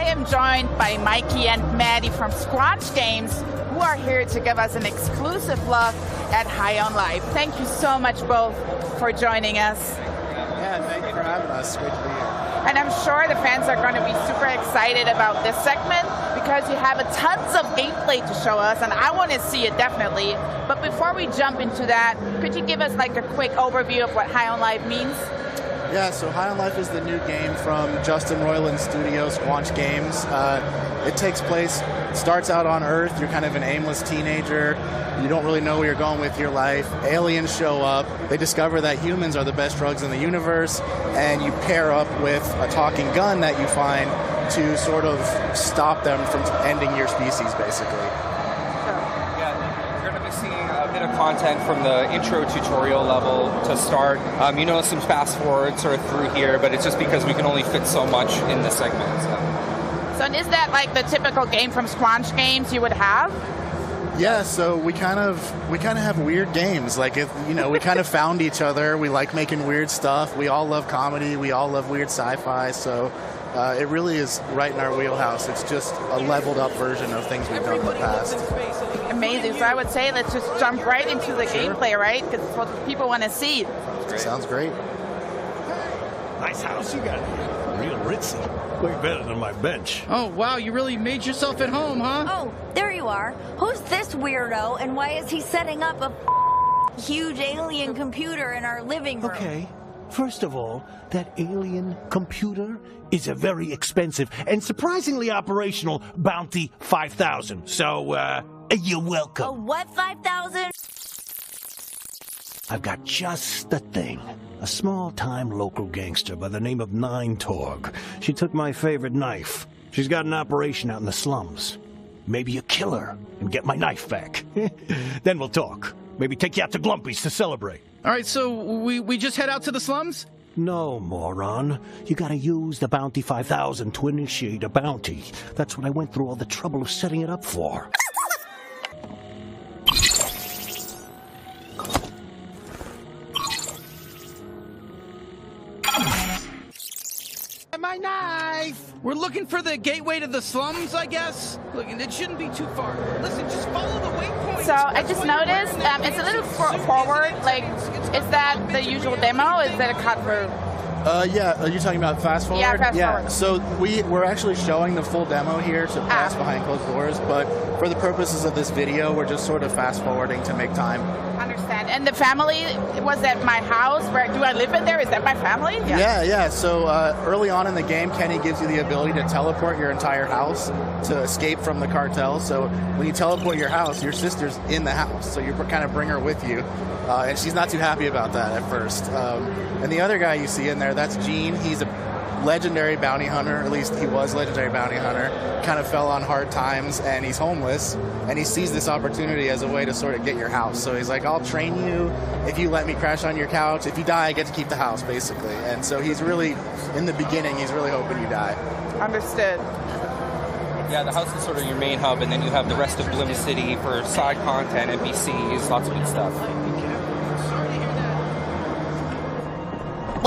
am joined by Mikey and Maddie from Squanch Games, who are here to give us an exclusive look at High on Life. Thank you so much both for joining us. Yeah, thank you for having us. Great to be here. And I'm sure the fans are going to be super excited about this segment because you have tons of gameplay to show us, and I want to see it definitely. But before we jump into that, could you give us like a quick overview of what High on Life means? Yeah, so High on Life is the new game from Justin Roiland studio, Squanch Games. It takes place, starts out on Earth. You're kind of an aimless teenager. You don't really know where you're going with your life. Aliens show up. They discover that humans are the best drugs in the universe, and you pair up with a talking gun that you find to sort of stop them from ending your species, basically. Of content from the intro tutorial level to start. You know, some fast forward sort of through here, but it's just because we can only fit so much in this segment. So is that like the typical game from Squanch Games you would have? Yeah, so we kind of have weird games. Like, we kind of found each other. We like making weird stuff. We all love comedy. We all love weird sci-fi. So it really is right in our wheelhouse. It's just a leveled up version of things we've done in the past. Amazing. So I would say let's just jump right into the gameplay, right? Because it's what people want to see. Sounds great. Nice house you got here. Real ritzy. Way better than my bench. Oh, wow. You really made yourself at home, huh? Oh, there you are. Who's this weirdo, and why is he setting up a huge alien computer in our living room? Okay. First of all, that alien computer is a very expensive and surprisingly operational Bounty 5000. So, you're welcome. A what 5000? I've got just the thing. A small-time local gangster by the name of Nine Torg. She took my favorite knife. She's got an operation out in the slums. Maybe you kill her and get my knife back. Then we'll talk. Maybe take you out to Glumpy's to celebrate. All right, so we just head out to the slums? No, moron. You gotta use the Bounty 5000 to initiate a bounty. That's what I went through all the trouble of setting it up for. My knife! We're looking for the gateway to the slums, I guess. Look, it shouldn't be too far. Listen, just follow the waypoint. So I just noticed it's a little forward. Like, is that the usual demo? Is that a cut through? Yeah, are you talking about fast forward? Yeah, fast forward. So we're actually showing the full demo here to pass behind closed doors, but for the purposes of this video, we're just sort of fast forwarding to make time. Understand. And the family was at my house. Where do I live in there? Is that my family? Yeah. So early on in the game, Kenny gives you the ability to teleport your entire house to escape from the cartel. So when you teleport your house, your sister's in the house, so you kind of bring her with you. And she's not too happy about that at first. And the other guy you see in there, that's Gene. He's a legendary bounty hunter, at least he was legendary bounty hunter, kind of fell on hard times, and he's homeless, and he sees this opportunity as a way to sort of get your house. So he's like, I'll train you if you let me crash on your couch. If you die, I get to keep the house, basically. And so he's really, in the beginning, he's really hoping you die. Understood. Yeah, the house is sort of your main hub, and then you have the rest of Blim City for side content, NPCs, lots of good stuff.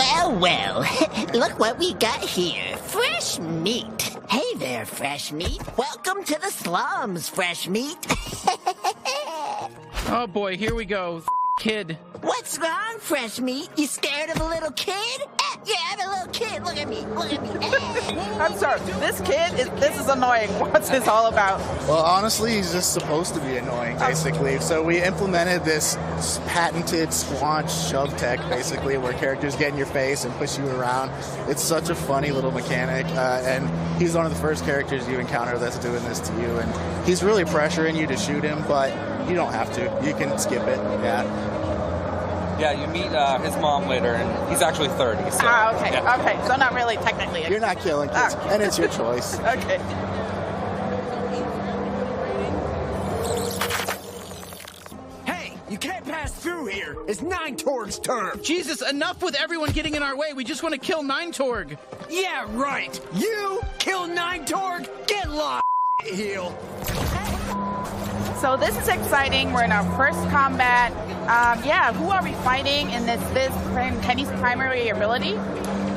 Well, look what we got here. Fresh meat. Hey there, Fresh Meat. Welcome to the slums, Fresh Meat. Oh boy, here we go. Kid. What's wrong, Fresh Meat? You scared of a little kid? Yeah, I'm a little kid. Look at me. Look at me. I'm sorry. This is annoying. What's this all about? Well, honestly, he's just supposed to be annoying, basically. So we implemented this patented Squanch shove tech, basically, where characters get in your face and push you around. It's such a funny little mechanic, and he's one of the first characters you encounter that's doing this to you. And he's really pressuring you to shoot him, but you don't have to. You can skip it. Yeah, you meet his mom later, and he's actually 30. So, okay. Yeah. Okay, so not really technically. You're not killing kids, and it's your choice. Okay. Hey, you can't pass through here. It's Nine Torg's turn. Jesus, enough with everyone getting in our way. We just want to kill Nine Torg. Yeah, right. You kill Nine Torg, get lost, heel. So this is exciting. We're in our first combat. Who are we fighting in this Kenny's primary ability?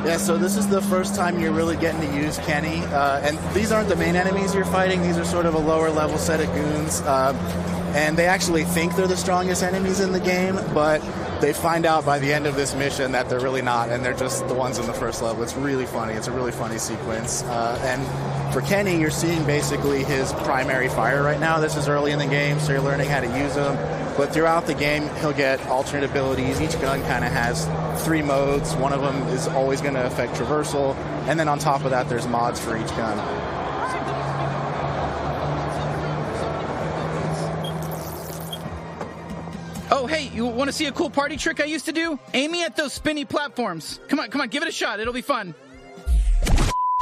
Yeah, so this is the first time you're really getting to use Kenny, and these aren't the main enemies you're fighting. These are sort of a lower level set of goons, and they actually think they're the strongest enemies in the game, but they find out by the end of this mission that they're really not, and they're just the ones in the first level. It's really funny. It's a really funny sequence. And for Kenny, you're seeing basically his primary fire right now. This is early in the game, so you're learning how to use him. But throughout the game, he'll get alternate abilities. Each gun kind of has 3 modes. One of them is always going to affect traversal. And then on top of that, there's mods for each gun. Oh, hey, you want to see a cool party trick I used to do? Aim me at those spinny platforms. Come on, give it a shot. It'll be fun.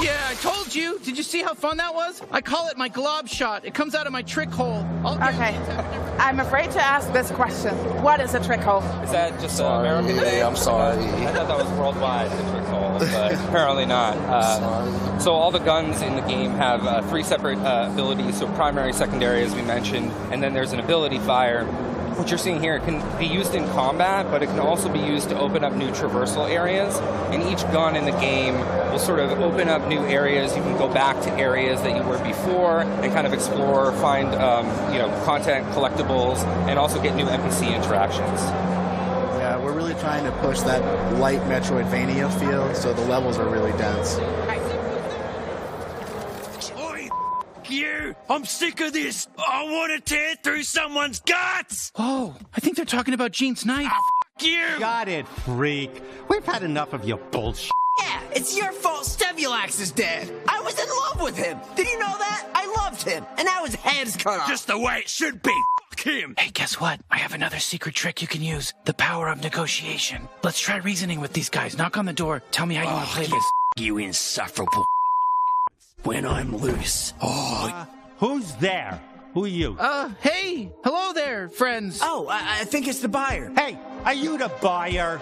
Yeah, I told you. Did you see how fun that was? I call it my glob shot. It comes out of my trick hole. Okay. I'm afraid to ask this question. What is a trick hole? Is that just an American thing? I'm sorry. I thought that was worldwide, the trick hole, but apparently not. So all the guns in the game have 3 separate abilities, so primary, secondary, as we mentioned, and then there's an ability fire. What you're seeing here can be used in combat, but it can also be used to open up new traversal areas. And each gun in the game will sort of open up new areas. You can go back to areas that you were before and kind of explore, find content, collectibles, and also get new NPC interactions. Yeah, we're really trying to push that light Metroidvania feel, so the levels are really dense. You! I'm sick of this! I want to tear through someone's guts! Oh, I think they're talking about Gene's knife. You! Got it, freak. We've had enough of your bullshit. Yeah, it's your fault Stevulax is dead. I was in love with him. Did you know that? I loved him. And now his head's cut off. Just the way it should be. Fuck him. Hey, guess what? I have another secret trick you can use. The power of negotiation. Let's try reasoning with these guys. Knock on the door. Tell me how you want to play this. You insufferable. When I'm loose. Who's there? Who are you? Hey. Hello there, friends. Oh, I think it's the buyer. Hey, are you the buyer?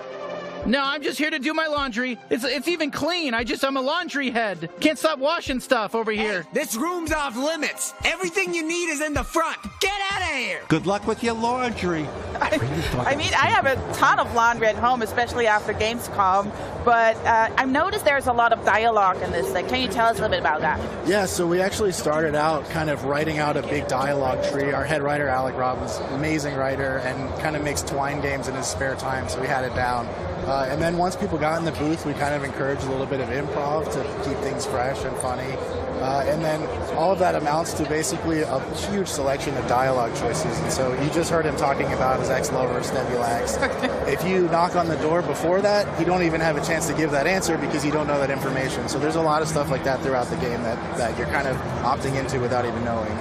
No, I'm just here to do my laundry. It's even clean. I'm a laundry head. Can't stop washing stuff over here. Hey, this room's off limits. Everything you need is in the front. Get out of here. Good luck with your laundry. I mean, I have a ton of laundry at home, especially after gamescom, but I've noticed there's a lot of dialogue in this. Can you tell us a little bit about that? Yeah, so we actually started out kind of writing out a big dialogue tree. Our head writer, Alec Robbins, amazing writer, and kind of makes twine games in his spare time, so we had it down. And then once people got in the booth, we kind of encouraged a little bit of improv to keep things fresh and funny. And then all of that amounts to basically a huge selection of dialogue choices. And so you just heard him talking about his ex-lover, Stevulax. If you knock on the door before that, you don't even have a chance to give that answer because you don't know that information. So there's a lot of stuff like that throughout the game that you're kind of opting into without even knowing.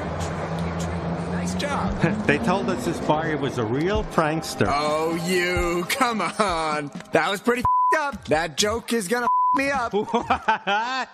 Nice job. They told us this buyer was a real prankster. Oh, you. Come on. That was pretty up. That joke is gonna me up.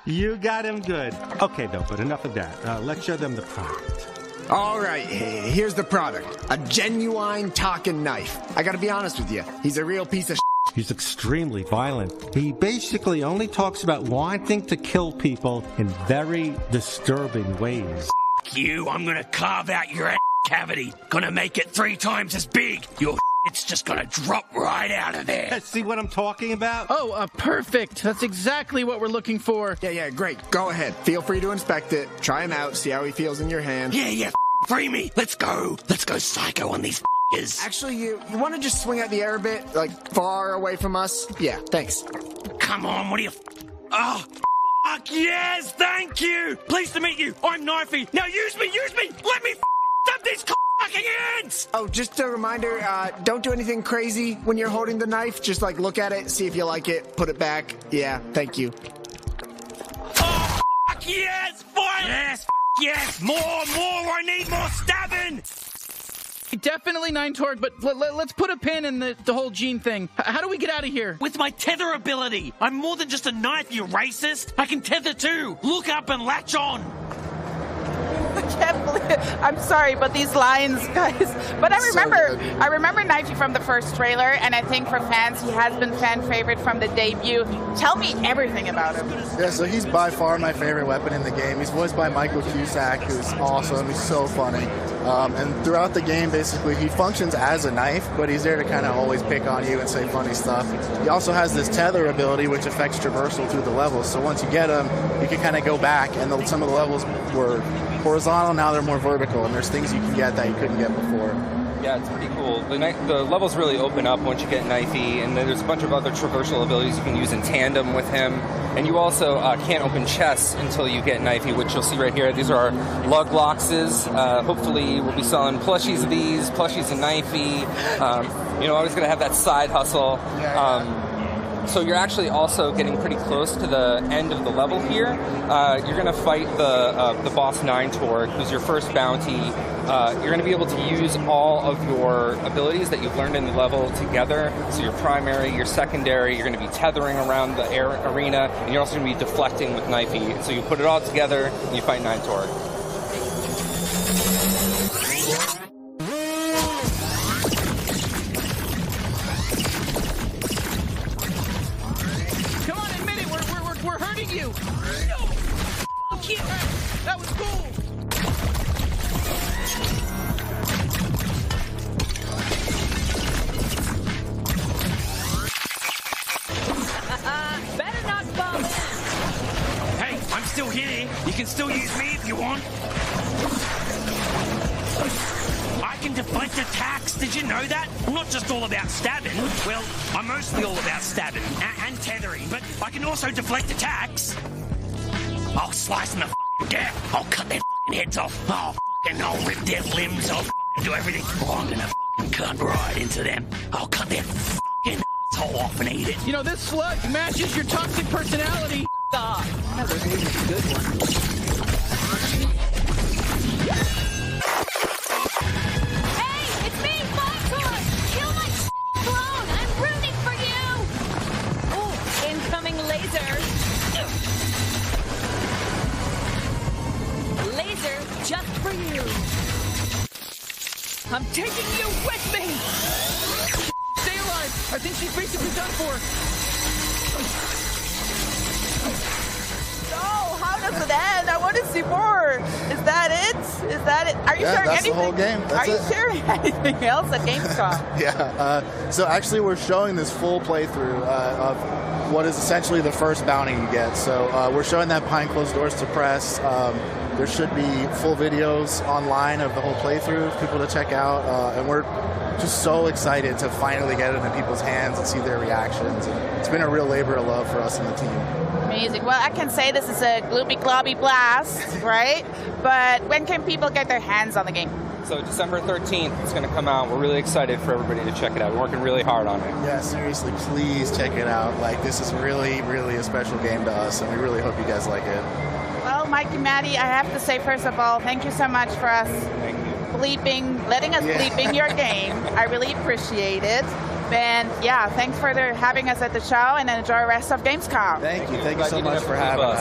You got him good. Okay, though, but enough of that. Let's show them the product. All right, here's the product. A genuine talking knife. I gotta be honest with you. He's a real piece of shit. He's extremely violent. He basically only talks about wanting to kill people in very disturbing ways. You, I'm gonna carve out your ass cavity. Gonna make it 3 times as big. Your it's just gonna drop right out of there. See what I'm talking about? Oh, perfect. That's exactly what we're looking for. Yeah, great. Go ahead. Feel free to inspect it. Try him out. See how he feels in your hand. Yeah, free me. Let's go. Let's go psycho on these f***ers. Actually, you want to just swing out the air a bit? Like, far away from us? Yeah, thanks. Come on, what are you... Oh, fuck yes, thank you. Pleased to meet you. I'm Knifey. Now use me. Let me stop these fucking ants. Oh, just a reminder, don't do anything crazy when you're holding the knife. Just, like, look at it, see if you like it, put it back. Yeah, thank you. Oh, fuck yes, violence. Yes, more, I need more stabbing. Definitely 9torg, but let's put a pin in the whole Gene thing. How do we get out of here? With my tether ability. I'm more than just a knife, you racist. I can tether too. Look up and latch on. can't believe it. I'm sorry, but these lines, guys. But I remember Knifey from the first trailer, and I think for fans, he has been fan favorite from the debut. Tell me everything about him. Yeah, so he's by far my favorite weapon in the game. He's voiced by Michael Cusack, who's awesome. He's so funny. And throughout the game, basically, he functions as a knife, but he's there to kind of always pick on you and say funny stuff. He also has this tether ability, which affects traversal through the levels. So once you get him, you can kind of go back, and some of the levels were horizontal, now they're more vertical, and there's things you can get that you couldn't get before. Yeah, it's pretty cool. The levels really open up once you get Knifey, and then there's a bunch of other traversal abilities you can use in tandem with him. And you also can't open chests until you get Knifey, which you'll see right here. These are our lug loxes. Hopefully we'll be selling plushies of these, plushies of Knifey. Always going to have that side hustle. So you're actually also getting pretty close to the end of the level here. You're going to fight the boss 9 Torg, who's your first bounty. You're going to be able to use all of your abilities that you've learned in the level together. So your primary, your secondary, you're going to be tethering around the arena, and you're also going to be deflecting with Knifey. So you put it all together, and you fight 9 Torg. We're hurting you! No! Yeah, that was cool! Better not bump! Hey, I'm still here. You can still use me if you want. I can deflect attacks. Did you know that? I'm not just all about stabbing. Well, I'm mostly all about stabbing and tethering, but I can also deflect attacks. I'll slice them to death. I'll cut their heads off. I'll rip their limbs. I'll do everything. I'm gonna cut right into them. I'll cut their asshole off and eat it. You know, this slug matches your toxic personality. That was even a good one. Just for you. I'm taking you with me! Stay alive! I think she's basically done for. No, how does it end? I want to see more. Is that it? Is that it? Are you sharing that's anything? The whole game. Are you sharing anything else at Gamescom? Yeah. So actually, we're showing this full playthrough of what is essentially the first bounty you get. So we're showing that behind closed doors to press. There should be full videos online of the whole playthrough for people to check out, and we're just so excited to finally get it in people's hands and see their reactions. And it's been a real labor of love for us and the team. Amazing. Well, I can say this is a gloopy globby blast, right? But when can people get their hands on the game? So December 13th, it's going to come out. We're really excited for everybody to check it out. We're working really hard on it. Yeah, seriously, please check it out. Like, this is really, really a special game to us, and we really hope you guys like it. Well, Mike and Maddie, I have to say, first of all, thank you so much for us letting us bleeping your game. I really appreciate it. And yeah, thanks for having us at the show, and enjoy the rest of Gamescom. Thank you so much for having us.